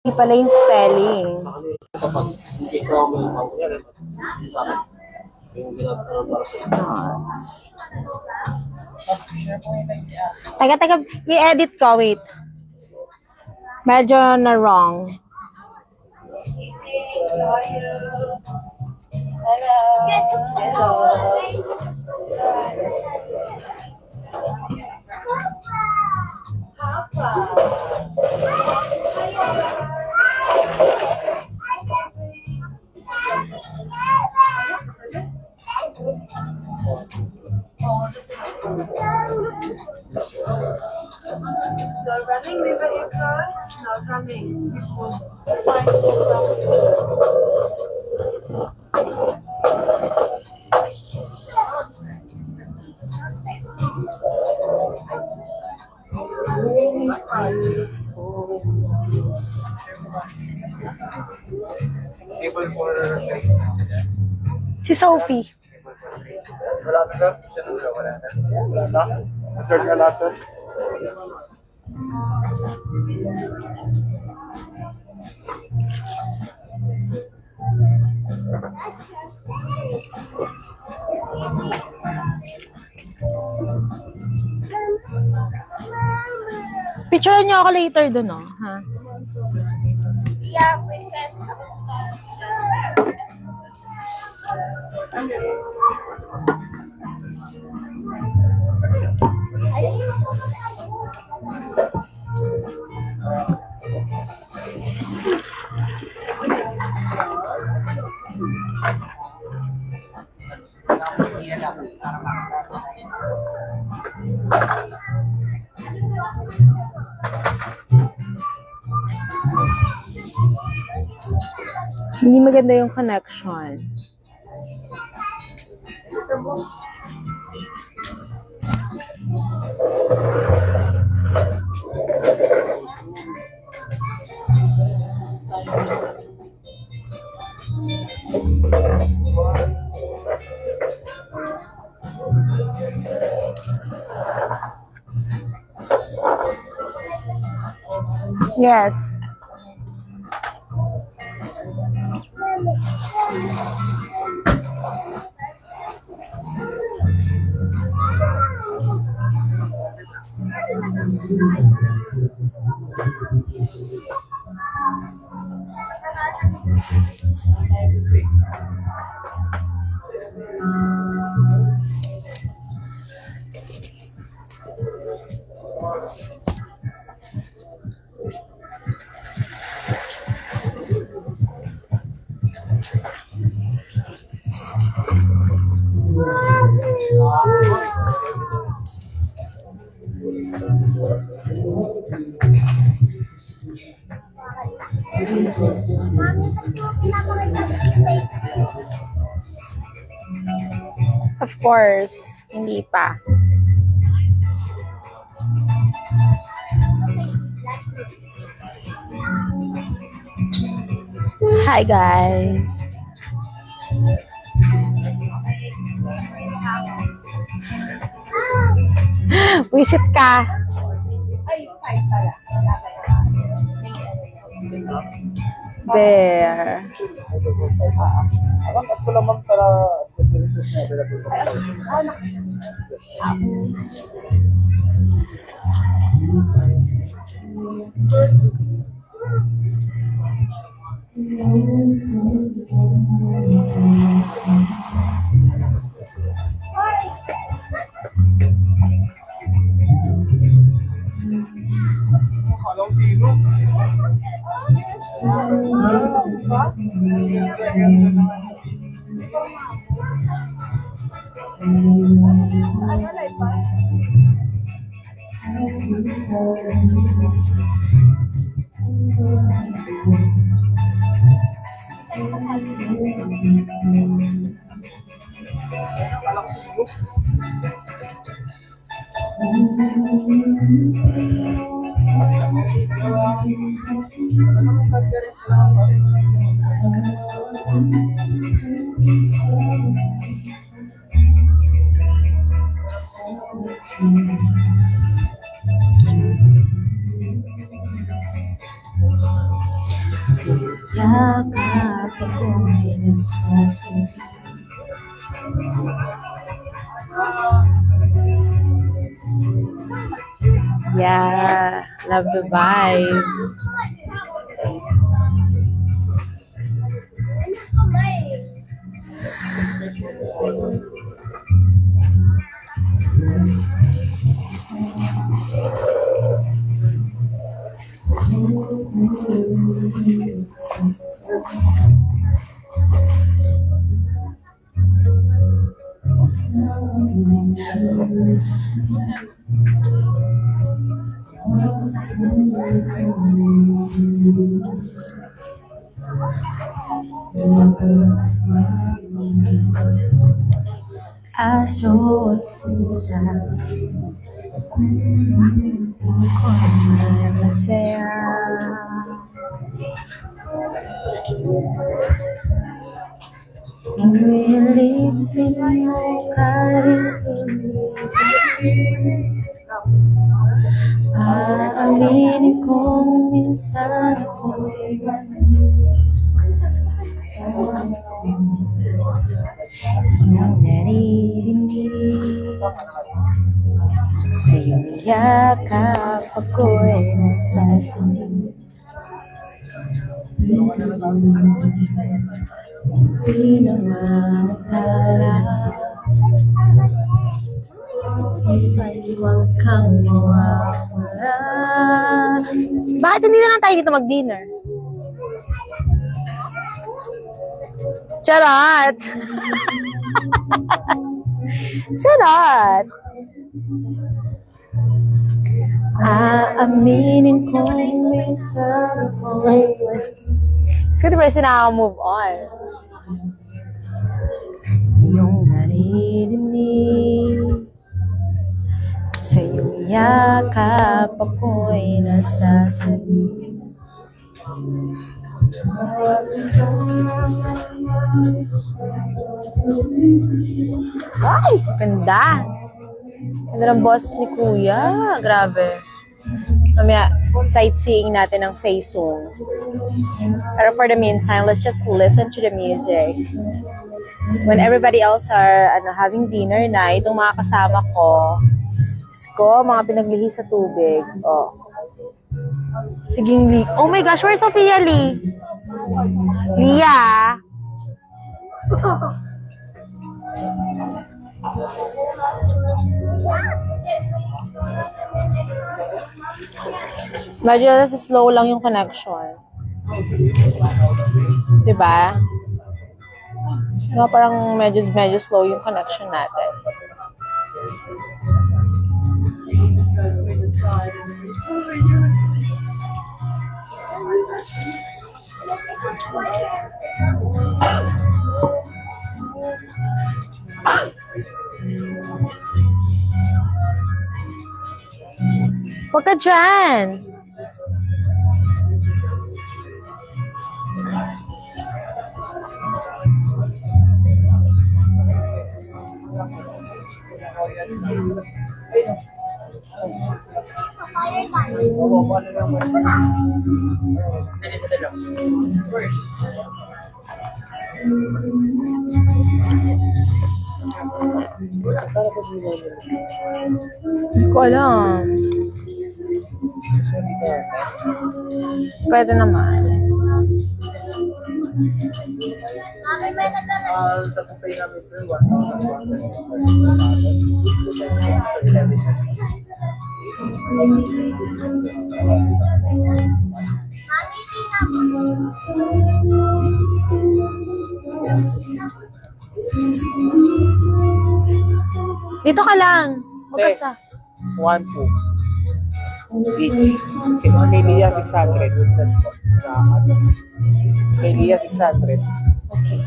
Hindi pala yung spelling. Taga, i-edit ko, wait. Medyo na wrong. Hello. You're running, River April? Not running. Si Sophie. Wala na. Wala na. Third na natin. Picture niyo ako later dun, oh. Ha? Yeah, princess. Hindi maganda yung connection. Yes. Of course, hindi pa. Hi guys. Visit ka. Ay, five pala. There. Ako naman para sa services na available. Kalau sino? Yakap ako'y nagsasabi. Yeah, love the vibe. Aso at pusa ko ay masaya. Nilipin mo kahit hindi. Aaminin kong minsan ako'y mali. Iyong naririnig sa iyong yakap ako'y nasasabi. Di na makakala, ay huwag kang mawawala. Bakit hindi na lang tayo dito mag-dinner? Charot! Charot! Aaminin kong minsan ako'y siguro pa kasi nakaka-move on. Iyong naririnig sa iyong yakap ako'y nasasabi. Ay! Ganda! Ganda ng boses ni Kuya. Grabe. Mamaya, sightseeing natin ng Faesung. Pero for the meantime, let's just listen to the music. When everybody else are having dinner na, itong mga kasama ko, mga pinaglihi sa tubig. Oh. Siging Lee. Oh my gosh, where's Sophia Lee? Lia? Medyo slow lang yung connection. Diba? No, parang medyo slow yung connection natin. Huwag ka dyan! Hindi ko alam. Pwede naman. Sa kumpay namin, sir, Dito ka lang. Magkasa. 1-2. Kay Lia 600. Sa kay Lia 600. Okay.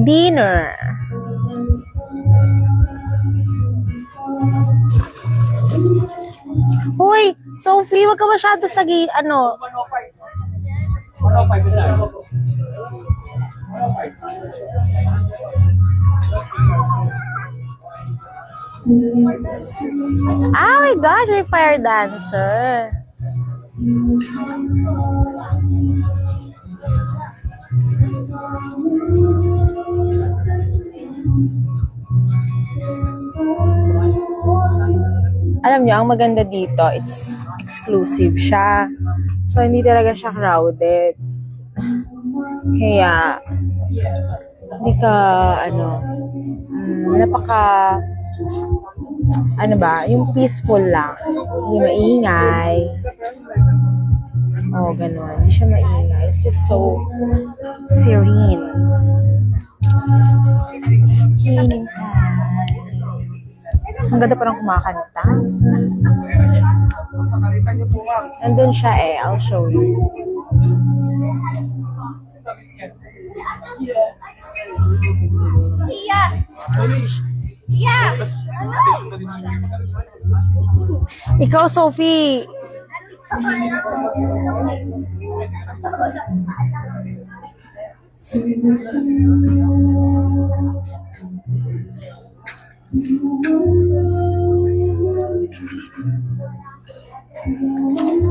Dinner. Hoy, Sophie, wag ka masyado sa ano. 105 isa. 105. Oh my gosh, may fire dancer. Alam niyo, ang maganda dito, it's exclusive siya. So, hindi talaga siya crowded. Kaya, hindi ka, yung peaceful lang. Hindi maingay. Ganun. Hindi siya maingay. It's just so serene. Healing time. Tapos ang ganda parang kumakanta. Nandun siya I'll show you. Ikaw, Sophie.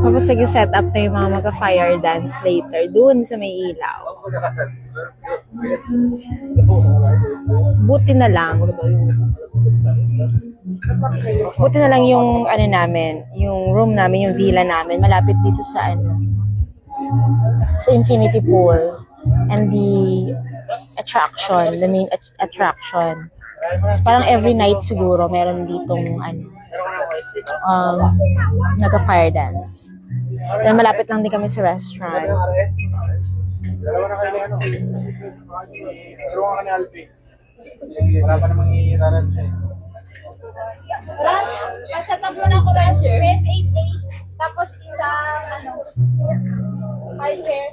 Tapos set up na yung mga mag-fire dance later dun sa may ilaw. Buti na lang yung namin, yung room namin, yung villa namin, malapit dito sa sa infinity pool and the main attraction. So, parang every night siguro meron ditong nag-fire dance. Then malapit lang din kami sa restaurant. Dalawa na kayo Dalawa ka ni Alfie. Wala pa namang i-raran siya. Pasatab mo na ko rin. Press 8A. Tapos isang 5 hair.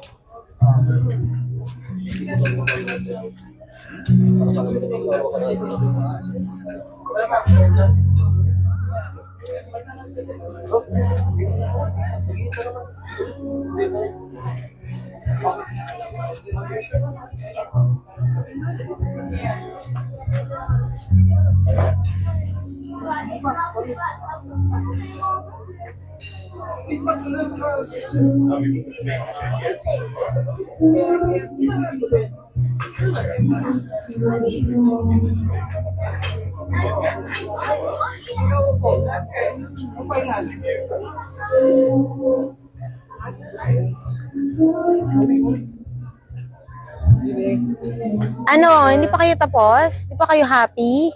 Hindi pa kayo tapos? Hindi pa kayo happy?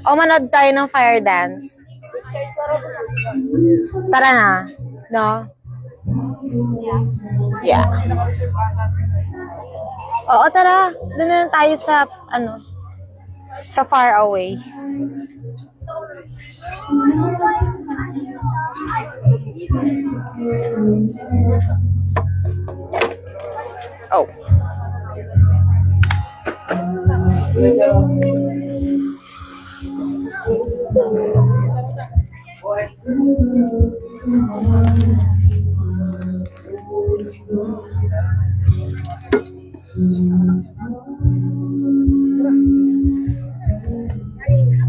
Manood tayo ng fire dance. Tara na. No? Yeah. Oo, tara. Doon na tayo sa, sa far away. Oh.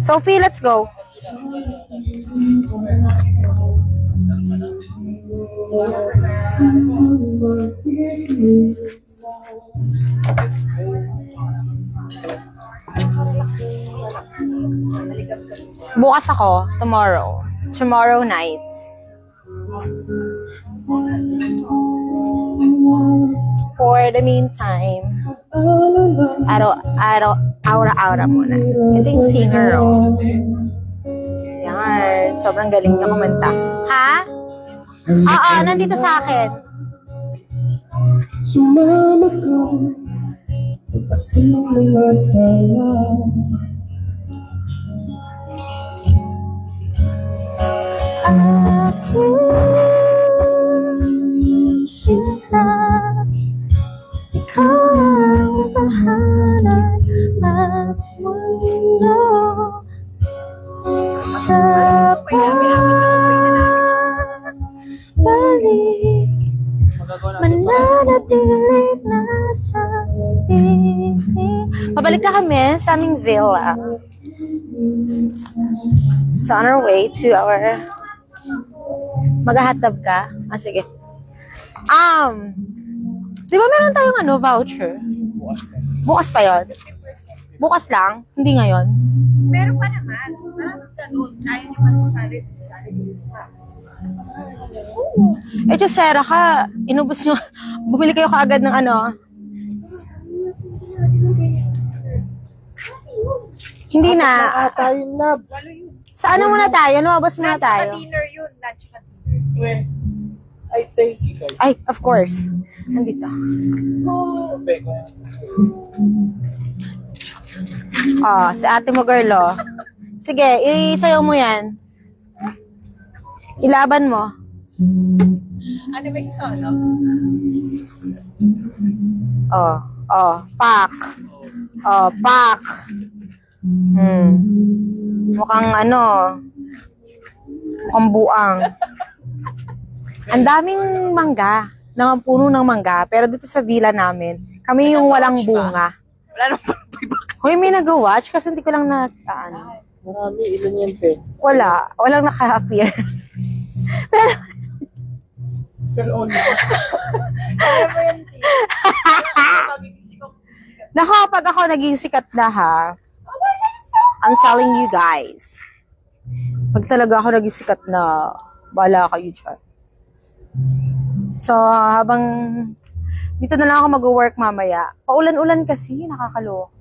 Sophie, let's go. Bukas ako, tomorrow night. For the meantime, aura muna. Ito yung singer, Yan, sobrang galing na kumanta. Ha? Oo, nandito sa akin. Sumama ka, pagpasti mga tala. Aking sila, ikaw ang tahanan at mundo. Sa pagbalik, mananatilit na sa piling. Pabalik na kami sa aming villa. So on our way to our... Maghahatab ka? Sige. Di ba meron tayong voucher? Bukas pa yun? Bukas lang? Hindi ngayon? Meron pa naman. Parang ganun. Ayaw niyo pa sasali. Diyos, Sarah ka. Inubos nyo. Bumili kayo kaagad ng Hindi na. Ata yun, love. Sa ano muna tayo? Lumabas muna tayo. Dinner yun. Lunch pa dinner. I thank you guys. Ay, of course. Nandito. Si ate mo, girl, oh. Sige, isayaw mo yan. Ilaban mo. Ano ba yung solo? Pak. Pak. Mukhang mukhang buang. Ang daming mangga, puno ng mangga, pero dito sa villa namin, kami yung walang bunga. Wala naman. Hoy, may nag-watch kasi hindi ko lang Marami, ilan yan, Pen? walang naka-appear. Pero only. Kaya mo yan, Nako, pag ako naging sikat na ha, I'm telling you guys, pag talaga ako naging sikat na, bahala kayo dyan. So, habang dito na lang ako mag-work mamaya, paulan-ulan kasi, nakakaloka.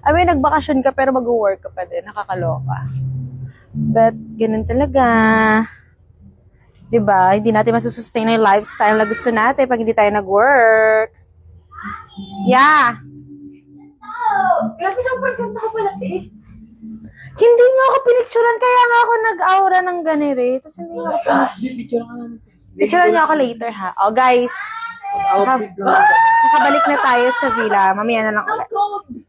I mean, nagbakasyon ka pero mag-work ka pa din, nakakaloka. But, ganun talaga. Diba? Hindi natin masusustain na yung lifestyle na gusto natin pag hindi tayo nag-work. Yeah. Grabe, sobrang ganda ka pala, eh. Hindi niyo ako pinicturan, kaya nga ako nag-aura ng ganire. Tapos hindi niyo ako Picture ka namin. Picturean niyo ako later, ha? Oh, guys. Outfit lang. Nakabalik na tayo sa villa. Mamaya na lang ulit. Cold.